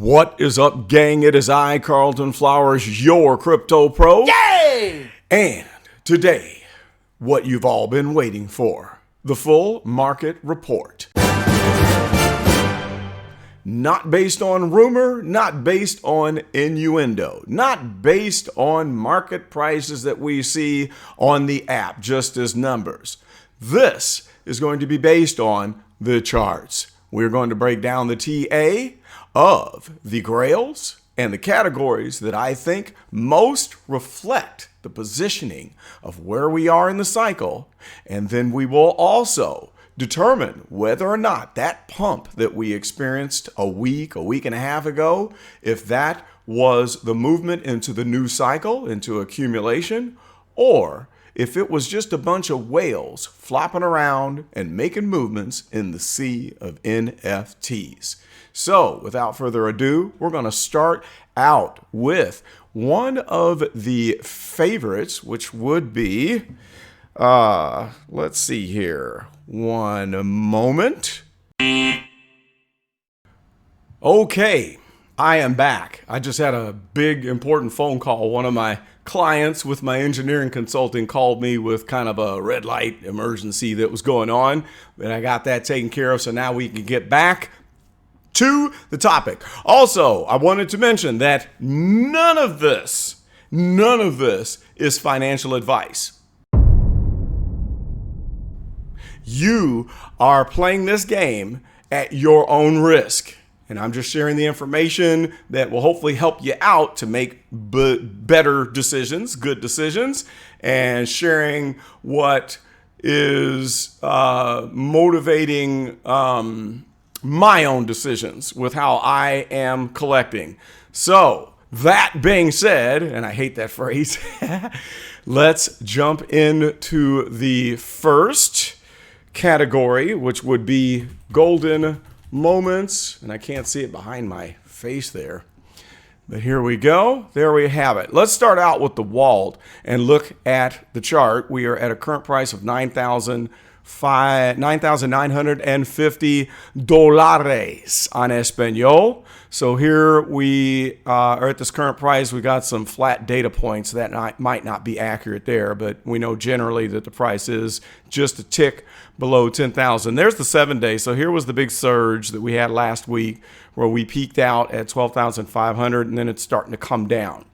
What is up, gang? It is I, Carlton Flowers, your crypto pro. Yay! And today, what you've all been waiting for, the full market report. Not based on rumor, not based on innuendo, not based on market prices that we see on the app, just as numbers. This is going to be based on the charts. We're going to break down the TA of the grails and the categories that I think most reflect the positioning of where we are in the cycle. And then we will also determine whether or not that pump that we experienced a week and a half ago, if that was the movement into the new cycle, into accumulation, or if it was just a bunch of whales flopping around and making movements in the sea of NFTs. So without further ado, we're going to start out with one of the favorites, which would be, let's see here, one moment. Okay, I am back. I just had a big important phone call. One of my clients with my engineering consulting called me with kind of a red light emergency that was going on, and I got that taken care of, so now we can get back to the topic. Also, I wanted to mention that none of this is financial advice. You are playing this game at your own risk. And I'm just sharing the information that will hopefully help you out to make better decisions, good decisions, and sharing what is motivating my own decisions with how I am collecting. So that being said, and I hate that phrase, let's jump into the first category, which would be golden moments. And I can't see it behind my face there. But here we go. There we have it. Let's start out with the Vault and look at the chart. We are at a current price of $9,950 on Espanol. So here we are at this current price. We got some flat data points that might not be accurate there, but we know generally that the price is just a tick below 10,000. There's the 7-day. So here was the big surge that we had last week where we peaked out at 12,500 and then it's starting to come down.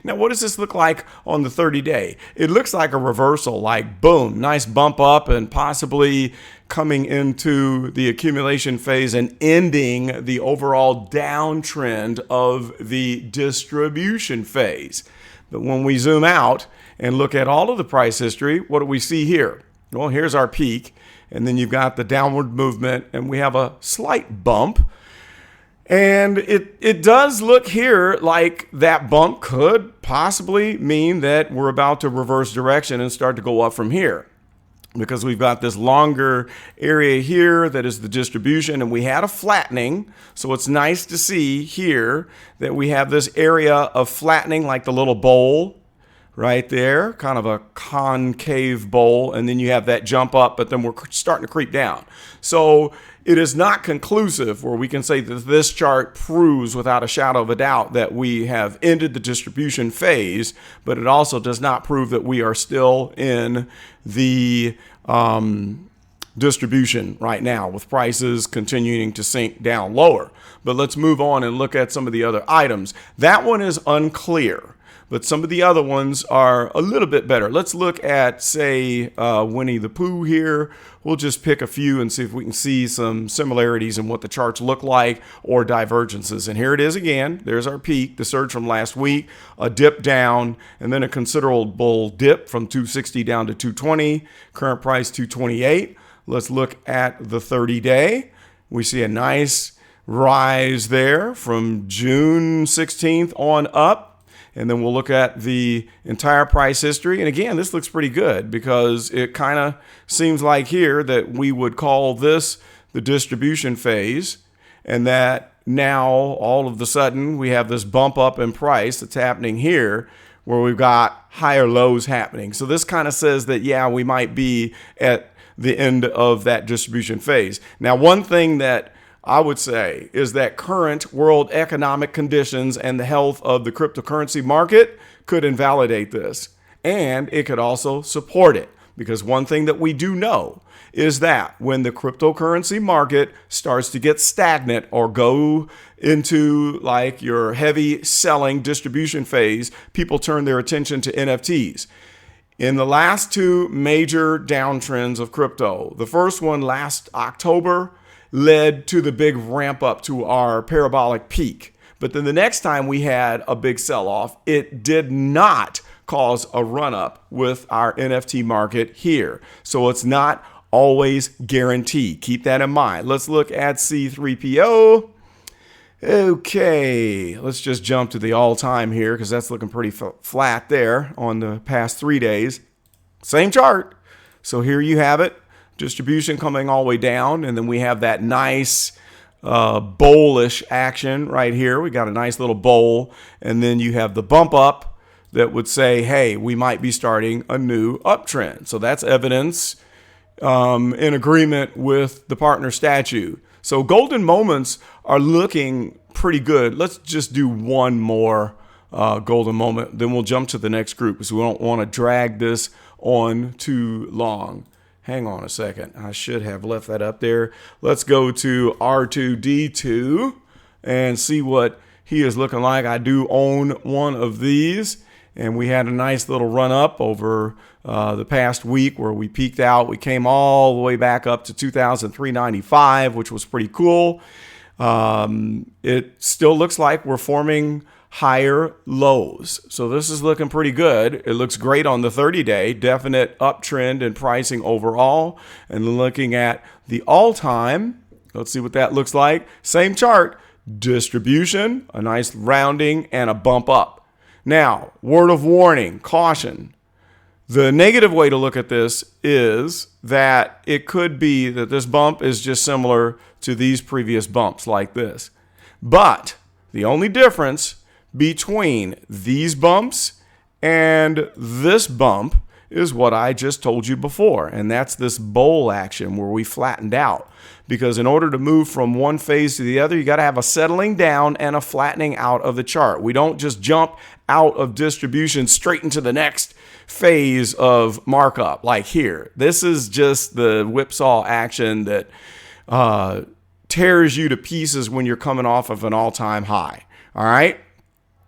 Now, what does this look like on the 30-day? It looks like a reversal, like boom, nice bump up and possibly coming into the accumulation phase and ending the overall downtrend of the distribution phase. But when we zoom out and look at all of the price history, what do we see here? Well, here's our peak, and then you've got the downward movement, and we have a slight bump. And it does look here like that bump could possibly mean that we're about to reverse direction and start to go up from here, because we've got this longer area here that is the distribution, and we had a flattening. So it's nice to see here that we have this area of flattening, like the little bowl right there, kind of a concave bowl, and then you have that jump up, but then we're starting to creep down. So it is not conclusive where we can say that this chart proves without a shadow of a doubt that we have ended the distribution phase, but it also does not prove that we are still in the distribution right now, with prices continuing to sink down lower. But let's move on and look at some of the other items. That one is unclear, but some of the other ones are a little bit better. Let's look at, say, Winnie the Pooh here. We'll just pick a few and see if we can see some similarities in what the charts look like or divergences. And here it is again. There's our peak, the surge from last week, a dip down, and then a considerable dip from 260 down to 220. Current price 228. Let's look at the 30-day. We see a nice rise there from June 16th on up. And then we'll look at the entire price history. And again, this looks pretty good because it kind of seems like here that we would call this the distribution phase, and that now all of a sudden we have this bump up in price that's happening here where we've got higher lows happening. So this kind of says that, yeah, we might be at the end of that distribution phase. Now, one thing that I would say, is that current world economic conditions and the health of the cryptocurrency market could invalidate this. And it could also support it. Because one thing that we do know is that when the cryptocurrency market starts to get stagnant or go into like your heavy selling distribution phase, people turn their attention to NFTs. In the last two major downtrends of crypto, the first one last October led to the big ramp up to our parabolic peak. But then the next time we had a big sell-off, it did not cause a run-up with our NFT market here. So it's not always guaranteed. Keep that in mind. Let's look at C3PO. Okay, let's just jump to the all-time here because that's looking pretty flat there on the past 3 days. Same chart. So here you have it. Distribution coming all the way down, and then we have that nice bullish action right here. We got a nice little bowl, and then you have the bump up that would say, hey, we might be starting a new uptrend. So that's evidence in agreement with the partner statute. So golden moments are looking pretty good. Let's just do one more golden moment. Then we'll jump to the next group because we don't want to drag this on too long. Hang on a second. I should have left that up there. Let's go to R2D2 and see what he is looking like. I do own one of these. And we had a nice little run up over the past week where we peaked out. We came all the way back up to 2,395, which was pretty cool. It still looks like we're forming higher lows. So this is looking pretty good. It looks great on the 30-day, definite uptrend in pricing overall. And looking at the all-time, let's see what that looks like. Same chart, distribution, a nice rounding, and a bump up. Now, word of warning, caution. The negative way to look at this is that it could be that this bump is just similar to these previous bumps like this. But the only difference between these bumps and this bump is what I just told you before. And that's this bowl action where we flattened out. Because in order to move from one phase to the other, you got to have a settling down and a flattening out of the chart. We don't just jump out of distribution straight into the next phase of markup like here. This is just the whipsaw action that tears you to pieces when you're coming off of an all-time high. All right,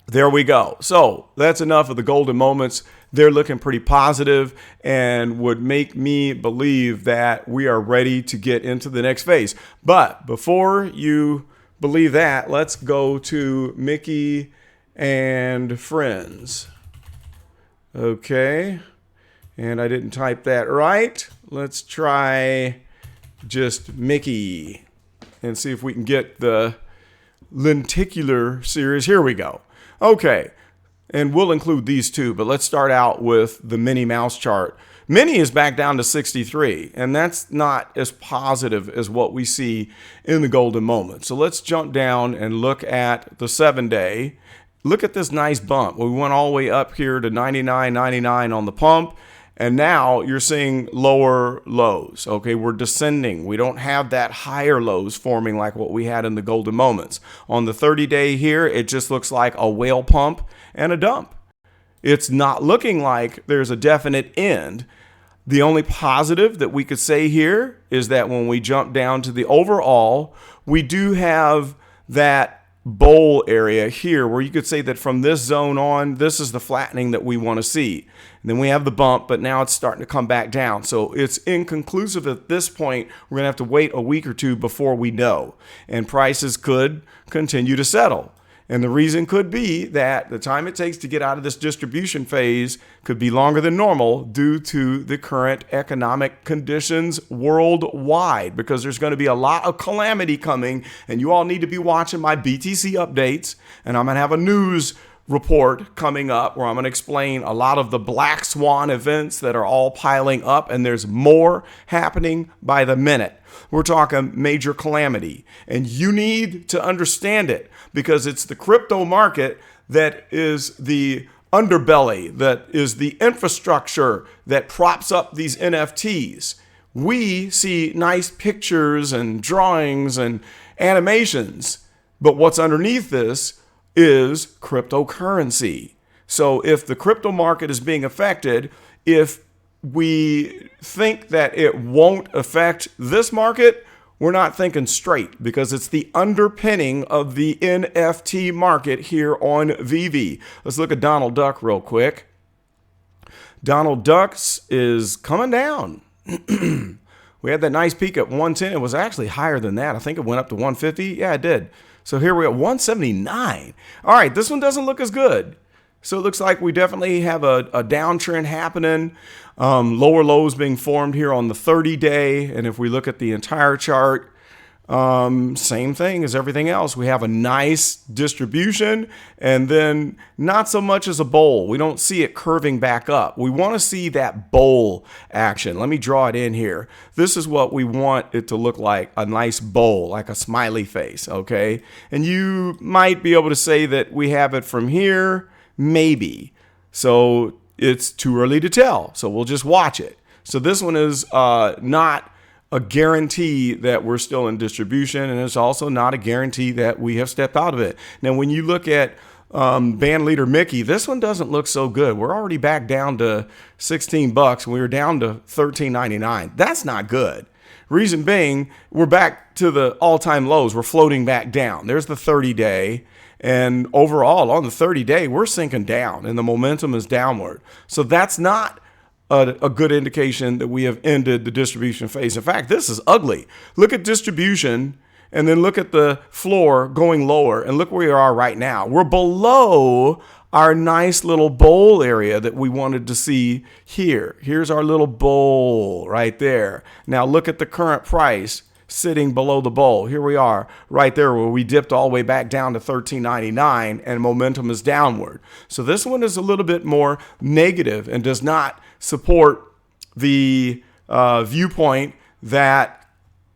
there we go. So that's enough of the golden moments. They're looking pretty positive and would make me believe that we are ready to get into the next phase. But before you believe that, let's go to Mickey and Friends. Okay. And I didn't type that right. Let's try just Mickey and see if we can get the lenticular series. Here we go. Okay. And we'll include these two, but let's start out with the Minnie Mouse chart. Minnie is back down to 63, and that's not as positive as what we see in the golden moment. So let's jump down and look at the 7-day. Look at this nice bump. We went all the way up here to 99.99 on the pump, and now you're seeing lower lows. Okay, we're descending. We don't have that higher lows forming like what we had in the golden moments. On the 30-day here, it just looks like a whale pump and a dump. It's not looking like there's a definite end. The only positive that we could say here is that when we jump down to the overall, we do have that bowl area here where you could say that from this zone on, this is the flattening that we want to see. And then we have the bump, but now it's starting to come back down. So it's inconclusive at this point. We're going to have to wait a week or two before we know. And prices could continue to settle. And the reason could be that the time it takes to get out of this distribution phase could be longer than normal due to the current economic conditions worldwide, because there's going to be a lot of calamity coming, and you all need to be watching my BTC updates. And I'm going to have a news report coming up where I'm going to explain a lot of the black swan events that are all piling up, and there's more happening by the minute. We're talking major calamity, and you need to understand it because it's the crypto market that is the underbelly, that is the infrastructure that props up these NFTs. We see nice pictures and drawings and animations. But what's underneath this is cryptocurrency. So if the crypto market is being affected, if we think that it won't affect this market, we're not thinking straight, because it's the underpinning of the NFT market here on VeVe. Let's look at Donald Duck real quick. Donald Duck's is coming down. We had that nice peak at 110. It was actually higher than that. I think it went up to 150. Yeah, it did. So here we're at 179. All right, this one doesn't look as good. So it looks like we definitely have a downtrend happening. Lower lows being formed here on the 30-day. And if we look at the entire chart, same thing as everything else. We have a nice distribution and then not so much as a bowl. We don't see it curving back up. We want to see that bowl action. Let me draw it in here. This is what we want it to look like, a nice bowl, like a smiley face, okay? And you might be able to say that we have it from here, maybe. So it's too early to tell. So we'll just watch it. So this one is not a guarantee that we're still in distribution, and it's also not a guarantee that we have stepped out of it. Now, when you look at band leader Mickey, this one doesn't look so good. We're already back down to $16, and we were down to $13.99. That's not good. Reason being, we're back to the all-time lows. We're floating back down. There's the 30-day. And overall, on the 30-day, we're sinking down, and the momentum is downward. So that's not a good indication that we have ended the distribution phase. In fact, this is ugly. Look at distribution, and then look at the floor going lower, and look where we are right now. We're below our nice little bowl area that we wanted to see here. Here's our little bowl right there. Now look at the current price sitting below the bowl. Here we are right there where we dipped all the way back down to $13.99, and momentum is downward. So this one is a little bit more negative and does not support the viewpoint that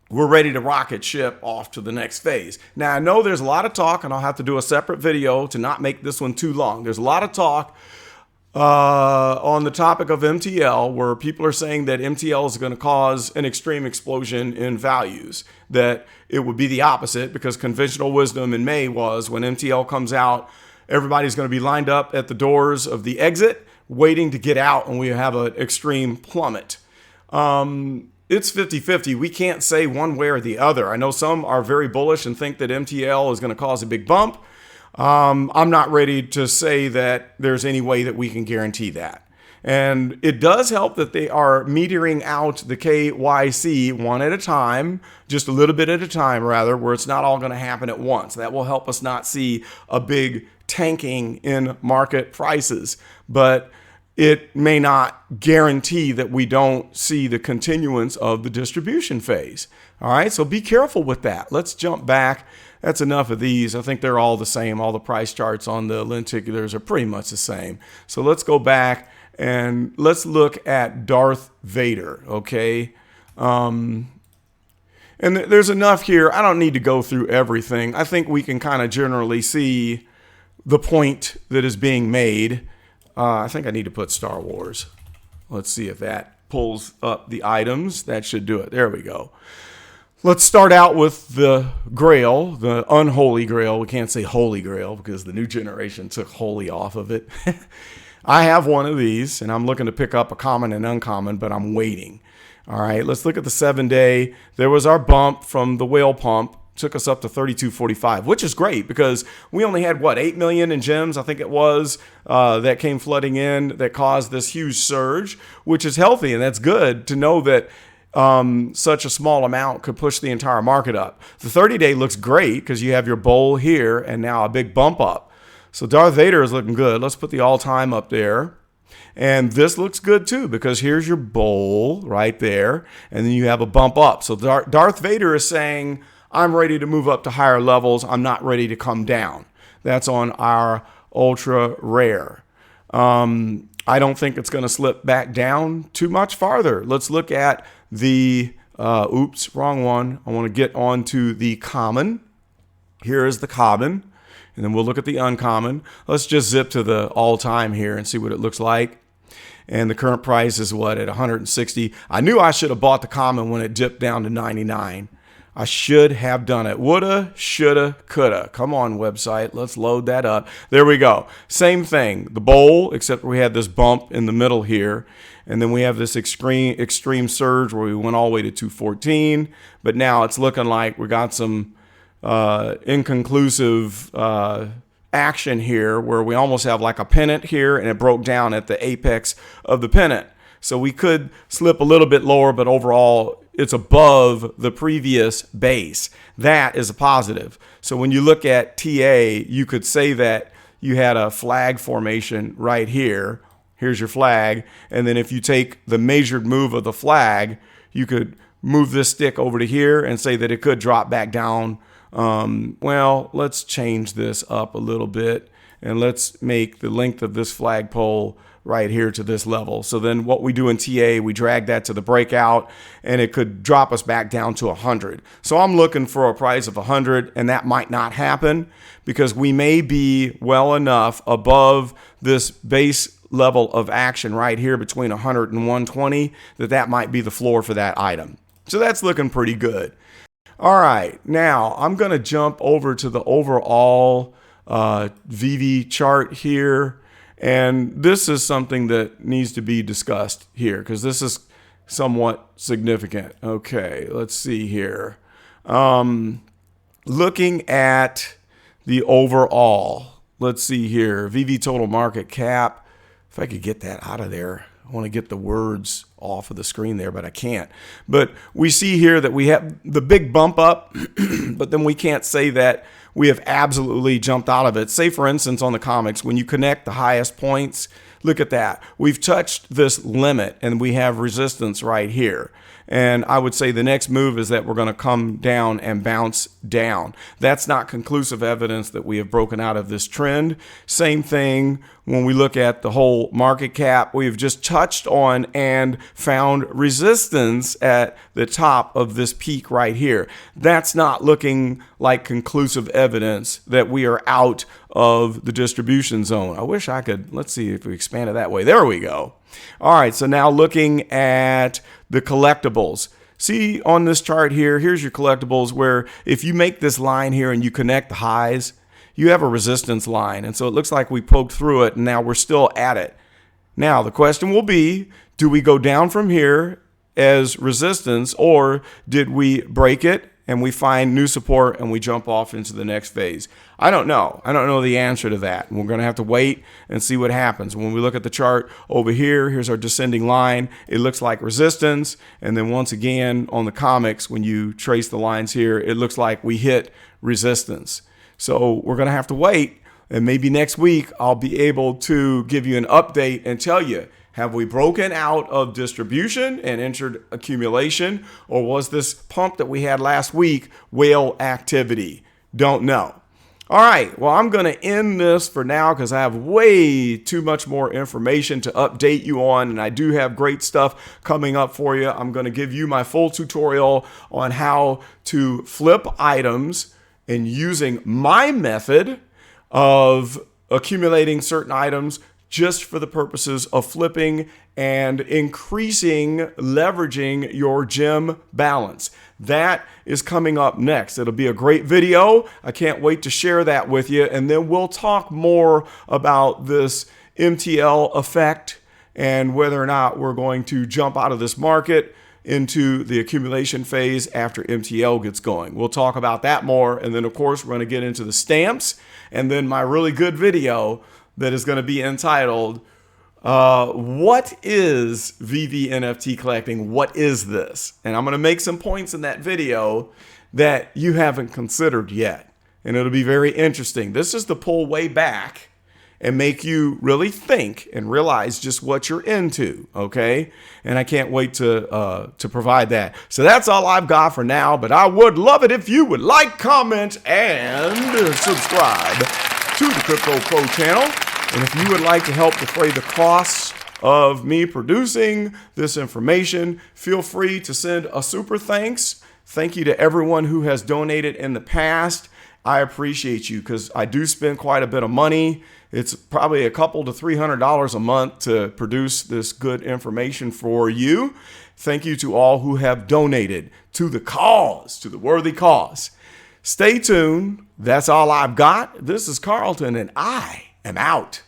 we're ready to rocket ship off to the next phase. Now, I know there's a lot of talk, and I'll have to do a separate video to not make this one too long. There's a lot of talk on the topic of MTL, where people are saying that MTL is going to cause an extreme explosion in values, that it would be the opposite, because conventional wisdom in May was when MTL comes out, everybody's going to be lined up at the doors of the exit waiting to get out, and we have an extreme plummet. It's 50-50. We can't say one way or the other. I know some are very bullish and think that MTL is going to cause a big bump. I'm not ready to say that there's any way that we can guarantee that. And it does help that they are metering out the KYC one at a time, just a little bit at a time rather, where it's not all going to happen at once. That will help us not see a big tanking in market prices, but it may not guarantee that we don't see the continuance of the distribution phase. All right, so be careful with that. Let's jump back. That's enough of these. I think they're all the same. All the price charts on the lenticulars are pretty much the same. So let's go back and let's look at Darth Vader, okay? And there's enough here. I don't need to go through everything. I think we can kind of generally see the point that is being made. I think I need to put Star Wars. Let's see if that pulls up the items. That should do it. There we go. Let's start out with the Grail, the unholy Grail. We can't say Holy Grail because the new generation took holy off of it. I have one of these, and I'm looking to pick up a common and uncommon, but I'm waiting. All right, let's look at the 7-day. There was our bump from the whale pump. Took us up to 32.45, which is great because we only had, 8 million in gems, I think it was, that came flooding in that caused this huge surge, which is healthy, and that's good to know that such a small amount could push the entire market up. The 30-day looks great because you have your bowl here and now a big bump up. So Darth Vader is looking good. Let's put the all-time up there. And this looks good too because here's your bowl right there, and then you have a bump up. So Darth Vader is saying, I'm ready to move up to higher levels. I'm not ready to come down. That's on our ultra rare. I don't think it's going to slip back down too much farther. Let's look at the, wrong one. I want to get on to the common. Here is the common, and then we'll look at the uncommon. Let's just zip to the all-time here and see what it looks like. And the current price is at 160. I knew I should have bought the common when it dipped down to 99. I should have done it. Woulda, shoulda, coulda. Come on, website. Let's load that up. There we go. Same thing. The bowl, except we had this bump in the middle here. And then we have this extreme surge where we went all the way to 214. But now it's looking like we got some inconclusive action here where we almost have like a pennant here, and it broke down at the apex of the pennant. So we could slip a little bit lower, but overall it's above the previous base. That is a positive. So when you look at TA, you could say that you had a flag formation right here. Here's your flag. And then if you take the measured move of the flag, you could move this stick over to here and say that it could drop back down. Well, let's change this up a little bit, and let's make the length of this flagpole right here to this level. So then what we do in TA, we drag that to the breakout, and it could drop us back down to 100. So I'm looking for a price of 100, and that might not happen because we may be well enough above this base level of action right here between 100 and 120 that might be the floor for that item. So that's looking pretty good. All right, now I'm going to jump over to the overall VeVe chart here. And this is something that needs to be discussed here because this is somewhat significant. Okay, let's see here. Looking at the overall, let's see here. VeVe total market cap. If I could get that out of there. I want to get the words off of the screen there, but I can't. But we see here that we have the big bump up, but then we can't say that we have absolutely jumped out of it. Say, for instance, on the comics, when you connect the highest points, look at that. We've touched this limit, and we have resistance right here. And I would say the next move is that we're going to come down and bounce down. That's not conclusive evidence that we have broken out of this trend. Same thing when we look at the whole market cap. We've just touched on and found resistance at the top of this peak right here. That's not looking like conclusive evidence that we are out of the distribution zone. I wish I could, let's see if we expand it that way. There we go. All right, so now looking at the collectibles. See on this chart here, here's your collectibles where if you make this line here and you connect the highs, you have a resistance line. And so it looks like we poked through it and now we're still at it. Now the question will be, do we go down from here as resistance or did we break it and we find new support and we jump off into the next phase? I don't know. I don't know the answer to that. We're going to have to wait and see what happens. When we look at the chart over here, here's our descending line. It looks like resistance. And then once again, on the comics, when you trace the lines here, it looks like we hit resistance. So we're going to have to wait. And maybe next week, I'll be able to give you an update and tell you, have we broken out of distribution and entered accumulation? Or was this pump that we had last week whale activity? Don't know. All right, well, I'm going to end this for now because I have way too much more information to update you on, and I do have great stuff coming up for you. I'm going to give you my full tutorial on how to flip items and using my method of accumulating certain items just for the purposes of flipping and increasing, leveraging your gem balance. That is coming up next. It'll be a great video. I can't wait to share that with you. And then we'll talk more about this MTL effect and whether or not we're going to jump out of this market into the accumulation phase after MTL gets going. We'll talk about that more. And then, of course, we're going to get into the stamps and then my really good video that is going to be entitled, what is VeVe NFT collecting? What is this? And I'm going to make some points in that video that you haven't considered yet. And it'll be very interesting. This is to pull way back and make you really think and realize just what you're into, okay? And I can't wait to provide that. So that's all I've got for now, but I would love it if you would like, comment, and subscribe to the Crypto Pro channel. And if you would like to help defray the costs of me producing this information, feel free to send a super thanks. Thank you to everyone who has donated in the past. I appreciate you because I do spend quite a bit of money. It's probably a couple to $300 a month to produce this good information for you. Thank you to all who have donated to the cause, to the worthy cause. Stay tuned. That's all I've got. This is Carlton, and I am out.